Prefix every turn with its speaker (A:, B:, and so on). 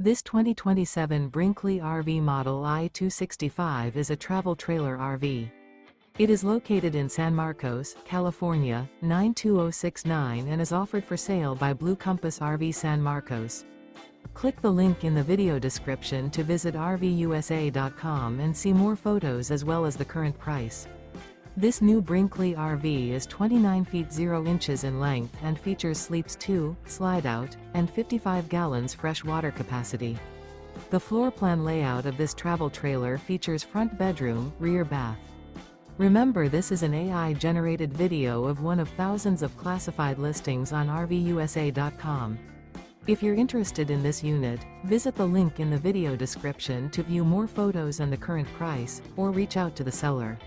A: This 2027 Brinkley RV Model I 265 is a travel trailer RV. It is located in San Marcos, California, 92069 and is offered for sale by Blue Compass RV San Marcos. Click the link in the video description to visit RVUSA.com and see more photos as well as the current price. This new Brinkley RV is 29 feet 0 inches in length and features sleeps 2, slide-out, and 55 gallons fresh water capacity. The floor plan layout of this travel trailer features front bedroom, rear bath. Remember, this is an AI-generated video of one of thousands of classified listings on RVUSA.com. If you're interested in this unit, visit the link in the video description to view more photos and the current price, or reach out to the seller.